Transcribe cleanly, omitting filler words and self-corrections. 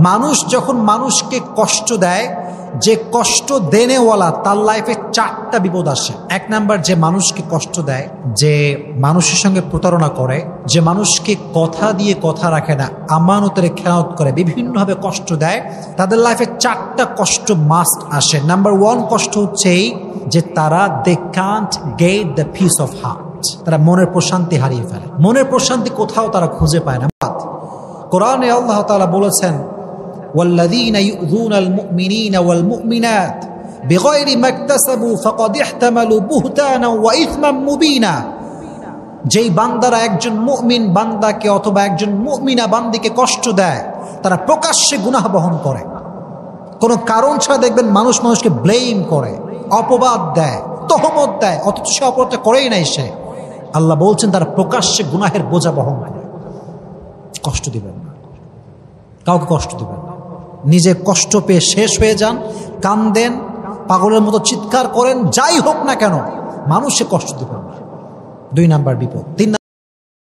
মানুষ যখন মানুষকে কষ্ট দেয়, যে কষ্ট দেনেওয়ালা তার লাইফে 4টা বিপদ আসে। 1 নাম্বার, যে মানুষকে কষ্ট দেয়, যে মানুষের সঙ্গে প্রতারণা করে, যে মানুষকে কথা দিয়ে কথা রাখে না, আমানতের খেয়ানত করে, বিভিন্নভাবে কষ্ট দেয়, তাদের লাইফে 4টা কষ্ট মাস্ট আসে। নাম্বার 1 কষ্ট হচ্ছে এই যে তারা they can't get the peace of heart, তারা মনের প্রশান্তি হারিয়ে ফেলে। মনের প্রশান্তি কোথাও তারা খুঁজে পায় না। কোরআনে আল্লাহ তাআলা বলেছেন, والذين يؤذون المؤمنين والمؤمنات بغير ما اكتسبوا فقد احتملوا بهتانا واثما مبينا। যেই বান্দারা একজন মুমিন বান্দাকে অথবা একজন মুমিনা বান্দিকে কষ্ট দেয়, তারা প্রকাশ্যে গুনাহ বহন করে। কোনো কারণ ছাড়া দেখবেন মানুষ মানুষকে ব্লেম করে, অপবাদ দেয়, তহমত দেয়, অথচ সে অপরাধটা করেই নাই সে। আল্লাহ বলছেন তারা প্রকাশ্যে গুনাহের বোঝা বহন করে। কষ্ট দিবেন না, কাউকে কষ্ট দিবেন না। নিজে কষ্ট পেয়ে শেষ হয়ে যান, কান্দেন, পাগলের মতো চিৎকার করেন, যাই হোক না কেন, মানুষে কষ্ট দিবেন না। 2 নাম্বার বিপদ। 3